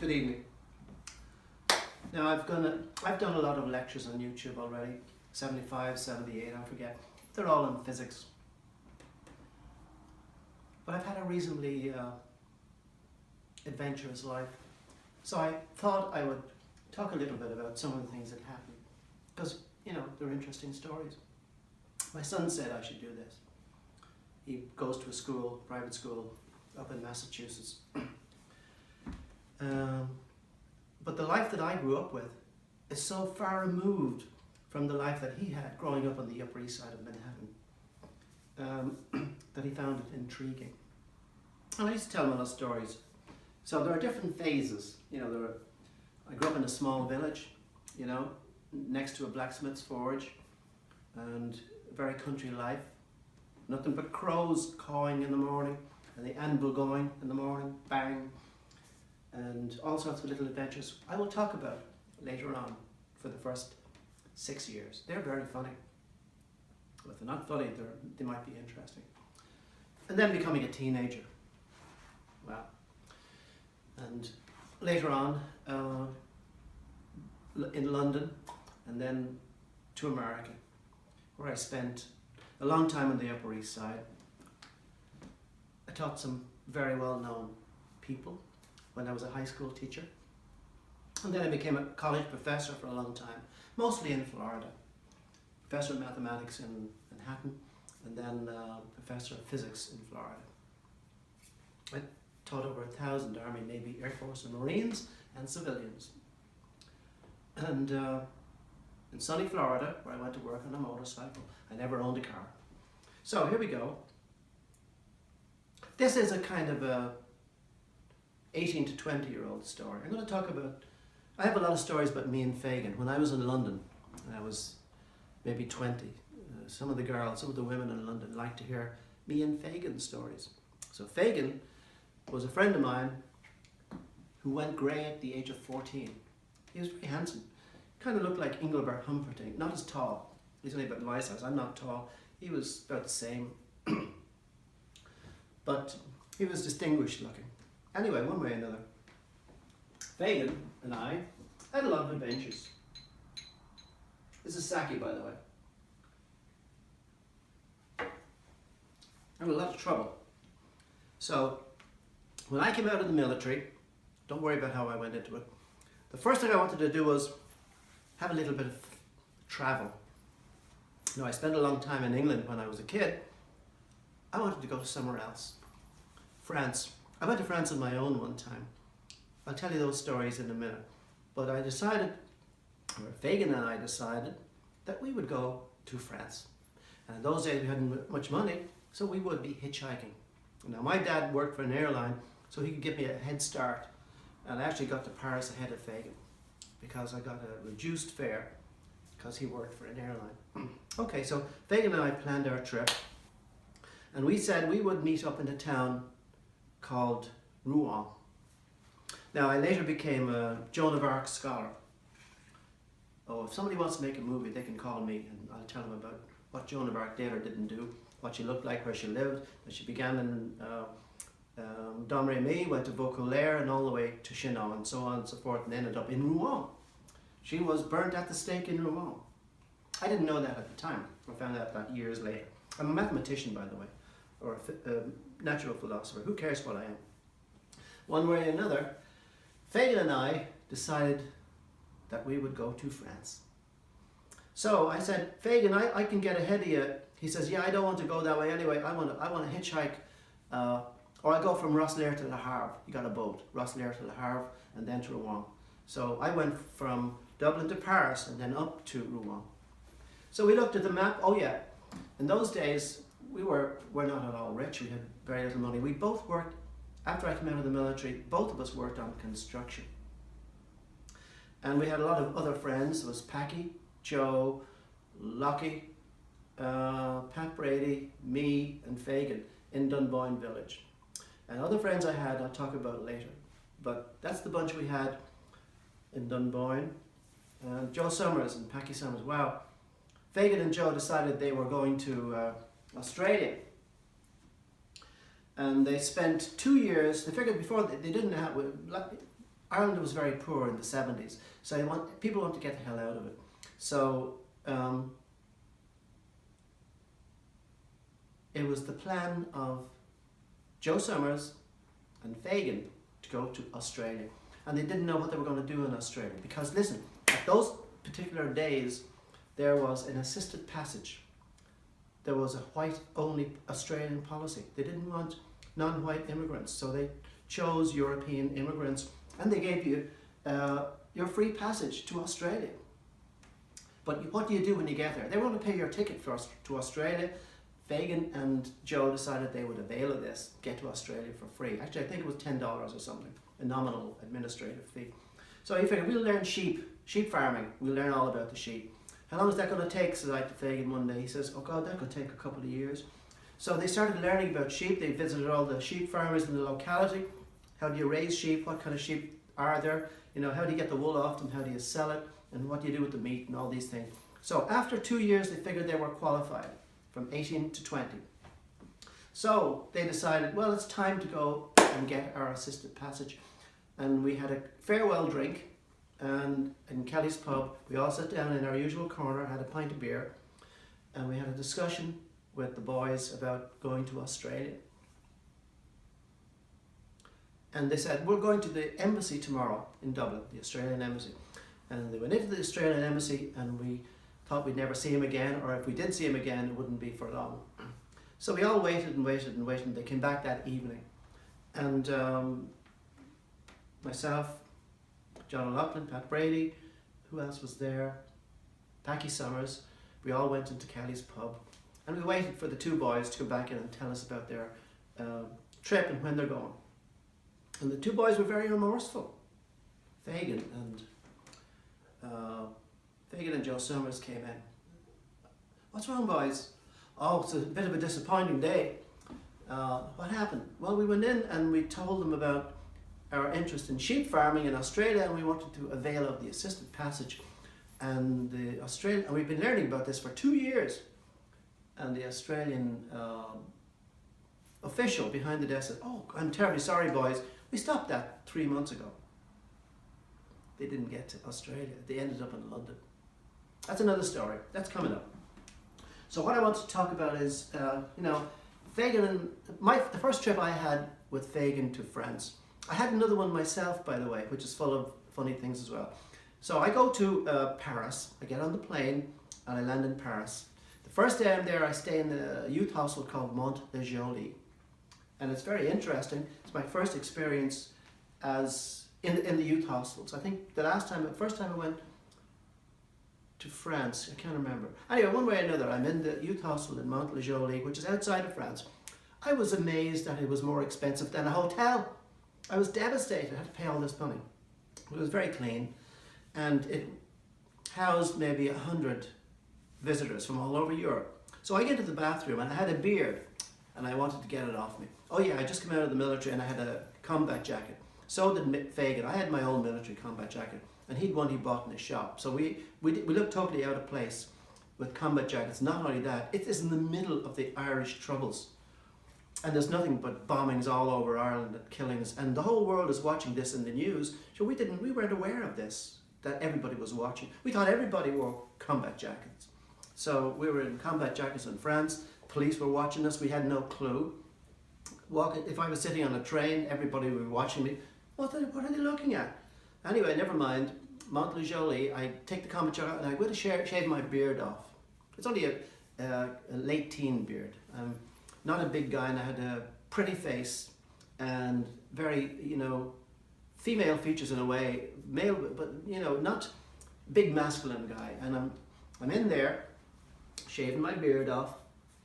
Good evening. Now I've done a lot of lectures on YouTube already, 75, 78, I forget. They're all on physics. But I've had a reasonably adventurous life. So I thought I would talk a little bit about some of the things that happened. Because, you know, they're interesting stories. My son said I should do this. He goes to a school, private school, up in Massachusetts. But the life that I grew up with is so far removed from the life that he had growing up on the Upper East Side of Manhattan that he found it intriguing. And I used to tell him a lot of stories. So there are different phases. You know, I grew up in a small village, you know, next to a blacksmith's forge, and a very country life. Nothing but crows cawing in the morning, and the anvil going in the morning, bang, and all sorts of little adventures I will talk about later on for the first 6 years. They're very funny. But if they're not funny, they might be interesting. And then becoming a teenager. Wow. And later on, in London, and then to America, where I spent a long time on the Upper East Side. I taught some very well-known people when I was a high school teacher. And then I became a college professor for a long time, mostly in Florida. Professor of mathematics in Manhattan, and then professor of physics in Florida. I taught over 1,000 Army, Navy, Air Force, and Marines, and civilians. And in sunny Florida, where I went to work on a motorcycle, I never owned a car. So here we go. This is a kind of a 18 to 20-year-old story. I'm going to talk about, I have a lot of stories about me and Fagan. When I was in London, and I was maybe 20, some of the women in London liked to hear me and Fagan's stories. So Fagan was a friend of mine who went grey at the age of 14. He was very handsome. Kind of looked like Engelbert Humperdinck, not as tall. He's only about my size. I'm not tall. He was about the same. But he was distinguished looking. Anyway, one way or another, Fagan and I had a lot of adventures. This is Saki, by the way. I had a lot of trouble. So, when I came out of the military, don't worry about how I went into it, the first thing I wanted to do was have a little bit of travel. You know, I spent a long time in England when I was a kid. I wanted to go somewhere else. France. I went to France on my own one time. I'll tell you those stories in a minute. But I decided, or Fagan and I decided, that we would go to France. And in those days we hadn't much money, so we would be hitchhiking. Now my dad worked for an airline, so he could give me a head start. And I actually got to Paris ahead of Fagan, because I got a reduced fare, because he worked for an airline. Okay, so Fagan and I planned our trip, and we said we would meet up in a town called Rouen. Now, I later became a Joan of Arc scholar. Oh, if somebody wants to make a movie, they can call me, and I'll tell them about what Joan of Arc did or didn't do, what she looked like, where she lived. That she began in Domremy, went to Vaucouleurs, and all the way to Chinon, and so on and so forth, and ended up in Rouen. She was burnt at the stake in Rouen. I didn't know that at the time. I found out that years later. I'm a mathematician, by the way, or a natural philosopher. Who cares what I am? One way or another, Fagan and I decided that we would go to France. So I said, Fagan, I can get ahead of you. He says, yeah, I don't want to go that way anyway. I want to hitchhike, or I go from Rosslare to Le Havre. You got a boat, Rosslare to Le Havre, and then to Rouen. So I went from Dublin to Paris and then up to Rouen. So we looked at the map. Oh yeah, in those days we were not at all rich. We had very little money. We both worked, after I came out of the military, both of us worked on construction. And we had a lot of other friends. There was Packy, Joe, Lockie, Pat Brady, me and Fagan in Dunboyne Village. And other friends I had, I'll talk about later. But that's the bunch we had in Dunboyne. Joe Summers and Packy Summers. Wow. Fagan and Joe decided they were going to Australia. And they spent 2 years, they figured before they didn't have, Ireland was very poor in the 70s, so people want to get the hell out of it. So it was the plan of Joe Summers and Fagan to go to Australia. And they didn't know what they were going to do in Australia. Because listen, at those particular days, there was an assisted passage. There was a white-only Australian policy. They didn't want non-white immigrants, so they chose European immigrants, and they gave you your free passage to Australia. But what do you do when you get there? They want to pay your ticket to Australia. Fagan and Joe decided they would avail of this, get to Australia for free. Actually, I think it was $10 or something, a nominal administrative fee. So he figured, we'll learn sheep farming. We'll learn all about the sheep. How long is that going to take? Says I to Fagan one day. He says, oh God, that could take a couple of years. So they started learning about sheep. They visited all the sheep farmers in the locality. How do you raise sheep? What kind of sheep are there? You know, how do you get the wool off them? How do you sell it? And what do you do with the meat and all these things? So after 2 years, they figured they were qualified, from 18 to 20. So they decided, well, it's time to go and get our assisted passage. And we had a farewell drink, and in Kelly's pub, we all sat down in our usual corner, had a pint of beer, and we had a discussion with the boys about going to Australia. And they said, we're going to the embassy tomorrow in Dublin, the Australian embassy. And they went into the Australian embassy, and we thought we'd never see him again, or if we did see him again, it wouldn't be for long. So we all waited and waited and waited, and they came back that evening. And myself, John O'Loughlin, Pat Brady, who else was there? Packy Summers. We all went into Kelly's pub, and we waited for the two boys to come back in and tell us about their trip and when they're going. And the two boys were very remorseful. Fagan and Joe Summers came in. What's wrong, boys? Oh, it's a bit of a disappointing day. What happened? Well, we went in and we told them about our interest in sheep farming in Australia, and we wanted to avail of the assisted passage. And we've been learning about this for 2 years. And the Australian official behind the desk said, oh, I'm terribly sorry, boys. We stopped that 3 months ago. They didn't get to Australia. They ended up in London. That's another story. That's coming up. So what I want to talk about is, Fagan and the first trip I had with Fagan to France. I had another one myself, by the way, which is full of funny things as well. So I go to Paris. I get on the plane and I land in Paris. The first day I'm there, I stay in a youth hostel called Mont-le-Joly. And it's very interesting. It's my first experience as in the youth hostels. I think the first time I went to France, I can't remember. Anyway, one way or another, I'm in the youth hostel in Mont-le-Joly, which is outside of France. I was amazed that it was more expensive than a hotel. I was devastated. I had to pay all this money. It was very clean, and it housed maybe 100 visitors from all over Europe. So I get to the bathroom, and I had a beard, and I wanted to get it off me. Oh yeah, I just come out of the military, and I had a combat jacket. So did Fagan. I had my own military combat jacket, and he'd one he bought in his shop. So we looked totally out of place with combat jackets. Not only that, it is in the middle of the Irish Troubles. And there's nothing but bombings all over Ireland and killings. And the whole world is watching this in the news. So we weren't aware of this, that everybody was watching. We thought everybody wore combat jackets. So we were in combat jackets in France. Police were watching us. We had no clue. If I was sitting on a train, everybody would be watching me. What are they looking at? Anyway, never mind. Mont-le-Joly, I take the combat jacket and I would have shaved my beard off. It's only a late teen beard. Not a big guy, and I had a pretty face and very, female features in a way, male, but not big masculine guy. And I'm in there, shaving my beard off,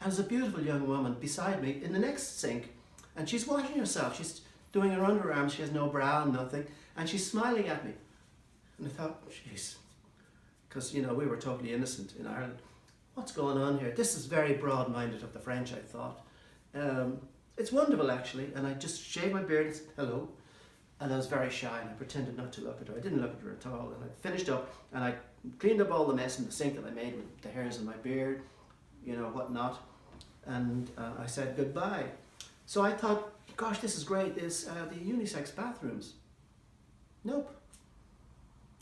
and there's a beautiful young woman beside me in the next sink, and she's washing herself. She's doing her underarms. She has no bra and nothing, and she's smiling at me. And I thought, jeez, because we were totally innocent in Ireland. What's going on here? This is very broad-minded of the French, I thought. It's wonderful, actually. And I just shaved my beard and said hello. And I was very shy, and I pretended not to look at her. I didn't look at her at all. And I finished up, and I cleaned up all the mess in the sink that I made with the hairs in my beard, whatnot. And I said goodbye. So I thought, gosh, this is great. There's the unisex bathrooms. Nope.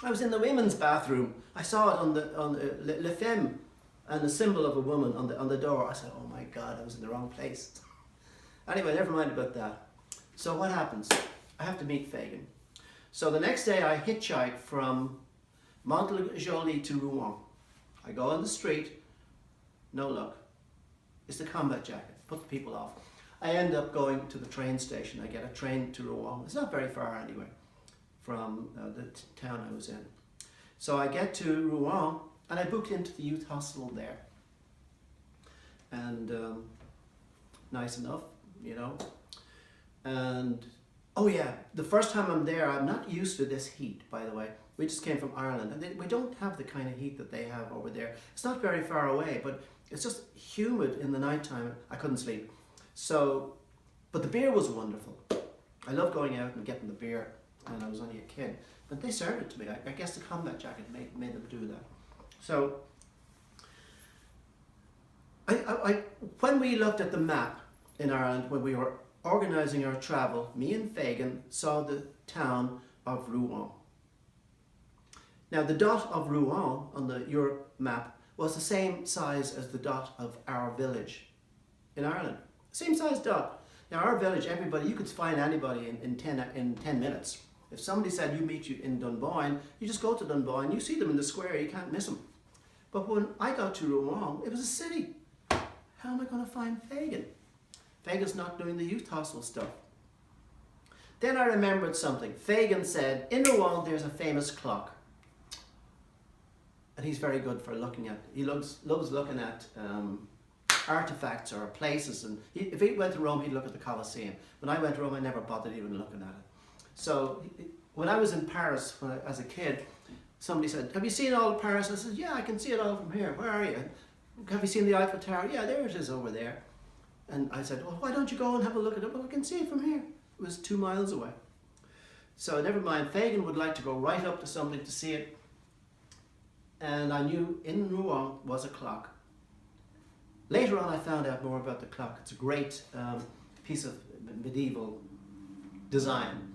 I was in the women's bathroom. I saw it on Le Femme and the symbol of a woman on the door. I said, oh my God, I was in the wrong place. Anyway, never mind about that. So what happens? I have to meet Fagan. So the next day I hitchhike from Montjoly to Rouen. I go on the street, no luck. It's the combat jacket, put the people off. I end up going to the train station. I get a train to Rouen. It's not very far anyway from the town I was in. So I get to Rouen and I booked into the youth hostel there. And nice enough, you know. And oh yeah, the first time I'm there, I'm not used to this heat, by the way. We just came from Ireland and we don't have the kind of heat that they have over there. It's not very far away, but it's just humid in the nighttime. I couldn't sleep. So, but the beer was wonderful. I love going out and getting the beer, and I was only a kid. But they served it to me. I guess the combat jacket made them do that. So, when we looked at the map in Ireland, when we were organising our travel, me and Fagan saw the town of Rouen. Now, the dot of Rouen on the Europe map was the same size as the dot of our village in Ireland. Same size dot. Now, our village, everybody, you could find anybody in 10 minutes. If somebody said you meet you in Dunboyne, you just go to Dunboyne, you see them in the square, you can't miss them. But when I got to Rouen, it was a city. How am I going to find Fagan? Fagan's not doing the youth hostel stuff. Then I remembered something. Fagan said, in Rouen there's a famous clock. And he's very good for looking at, he loves looking at artifacts or places. And if he went to Rome, he'd look at the Colosseum. When I went to Rome, I never bothered even looking at it. So when I was in Paris as a kid, somebody said, have you seen all of Paris? I said, yeah, I can see it all from here. Where are you? Have you seen the Eiffel Tower? Yeah, there it is over there. And I said, well, why don't you go and have a look at it? Well, I can see it from here. It was 2 miles away. So never mind, Fagan would like to go right up to something to see it. And I knew in Rouen was a clock. Later on I found out more about the clock. It's a great piece of medieval design.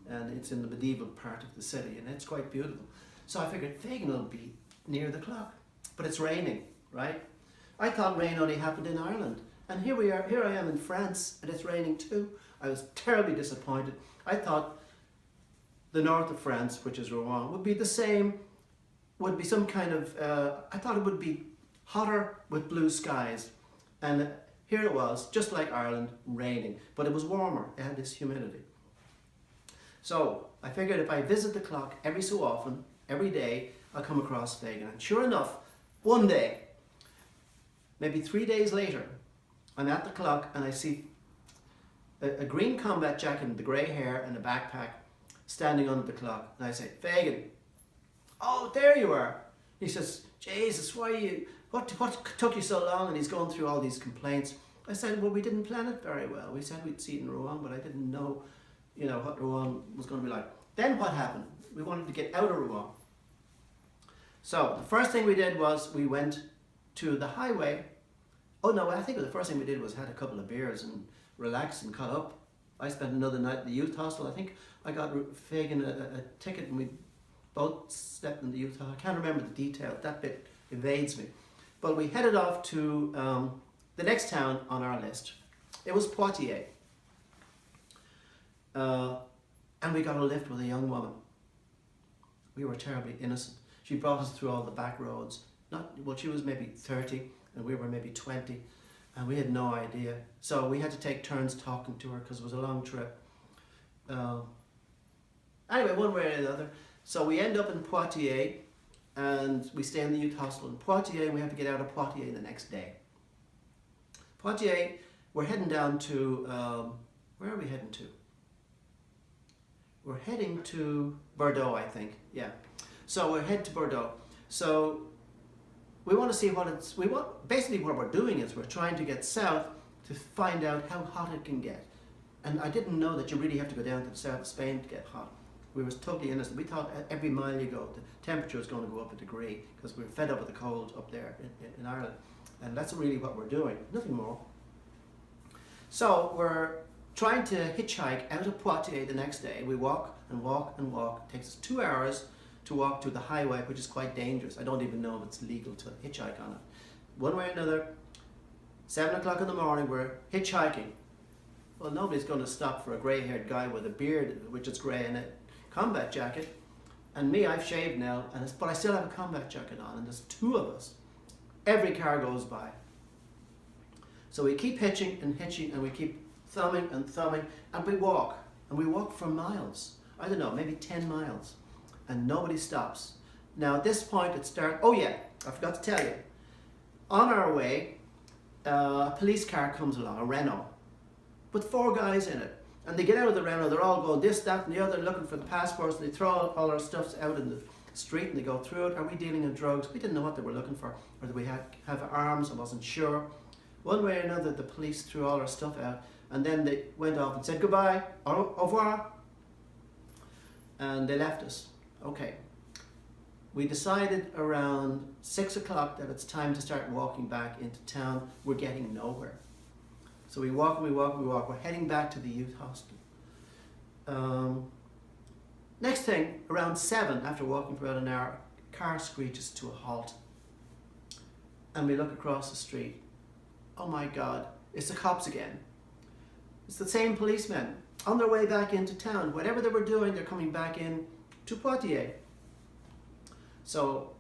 And it's in the medieval part of the city and it's quite beautiful. So I figured Fagan will be near the clock. But it's raining, right? I thought rain only happened in Ireland. And here I am in France and it's raining too. I was terribly disappointed. I thought the north of France, which is Rouen, would be the same, would be some kind of, I thought it would be hotter with blue skies. And here it was, just like Ireland, raining. But it was warmer, it had this humidity. So I figured if I visit the clock every so often, every day, I'll come across Fagan. And sure enough, one day, maybe 3 days later, I'm at the clock and I see a green combat jacket with the grey hair and a backpack standing under the clock. And I say, Fagan, oh, there you are. He says, Jesus, what took you so long? And he's going through all these complaints. I said, well, we didn't plan it very well. We said we'd see it in Rouen, but I didn't know, what Rouen was going to be like. Then what happened? We wanted to get out of Rouen. So the first thing we did was we went to the highway. Oh no, I think the first thing we did was had a couple of beers and relaxed and caught up. I spent another night at the youth hostel. I think I got Fagan a ticket and we both slept in the youth hostel. I can't remember the detail. That bit evades me. But we headed off to the next town on our list. It was Poitiers. And we got a lift with a young woman. We were terribly innocent. She brought us through all the back roads. She was maybe 30 and we were maybe 20 and we had no idea. So we had to take turns talking to her because it was a long trip. Anyway, one way or the other. So we end up in Poitiers and we stay in the youth hostel in Poitiers and we have to get out of Poitiers the next day. Poitiers, we're heading down to, where are we heading to? We're heading to Bordeaux, I think, yeah. So we're heading to Bordeaux. So we want to see basically what we're doing is we're trying to get south to find out how hot it can get. And I didn't know that you really have to go down to the south of Spain to get hot. We were totally innocent. We thought every mile you go, the temperature was going to go up a degree because we were fed up with the cold up there in Ireland. And that's really what we're doing, nothing more. So we're trying to hitchhike out of Poitiers the next day. We walk and walk and walk. It takes us 2 hours to walk to the highway, which is quite dangerous. I don't even know if it's legal to hitchhike on it. One way or another, 7 o'clock in the morning, we're hitchhiking. Well, nobody's going to stop for a grey-haired guy with a beard, which is grey, and a combat jacket. And me, I've shaved now, but I still have a combat jacket on, and there's 2 of us. Every car goes by. So we keep hitching, and we keep thumbing, and we walk for miles. I don't know, maybe 10 miles, and nobody stops. Now at this point it starts, oh yeah, I forgot to tell you. On our way, a police car comes along, a Renault, with 4 guys in it. And they get out of the Renault, they're all going this, that and the other, looking for the passports, and they throw all our stuff out in the street and they go through it. Are we dealing in drugs? We didn't know what they were looking for. Or did we have arms? I wasn't sure. One way or another, the police threw all our stuff out, and then they went off and said goodbye, au revoir, and they left us. Okay. We decided around 6 o'clock that it's time to start walking back into town. We're getting nowhere. So we walk. We're heading back to the youth hostel. Next thing, around 7, after walking for about an hour, a car screeches to a halt. And we look across the street. Oh my God, it's the cops again. It's the same policemen on their way back into town. Whatever they were doing, they're coming back in to Poitiers. So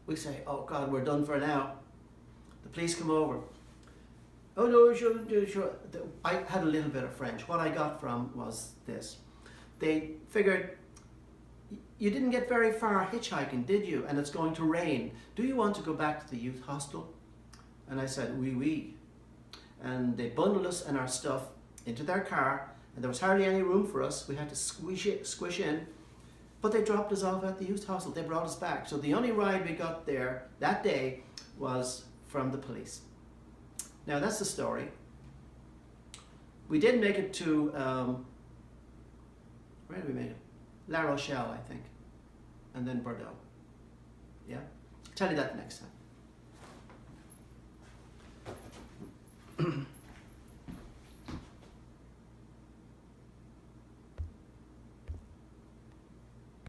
we say, oh God, we're done for now. The police come over. Oh no, sure. I had a little bit of French. What I got from was this. They figured, you didn't get very far hitchhiking, did you? And it's going to rain. Do you want to go back to the youth hostel? And I said, oui, oui. And they bundled us and our stuff into their car, and there was hardly any room for us. We had to squish in. But they dropped us off at the youth hostel. They brought us back. So the only ride we got there that day was from the police. Now that's the story. We did make it to, where did we make it? La Rochelle, I think. And then Bordeaux. Yeah? I'll tell you that next time.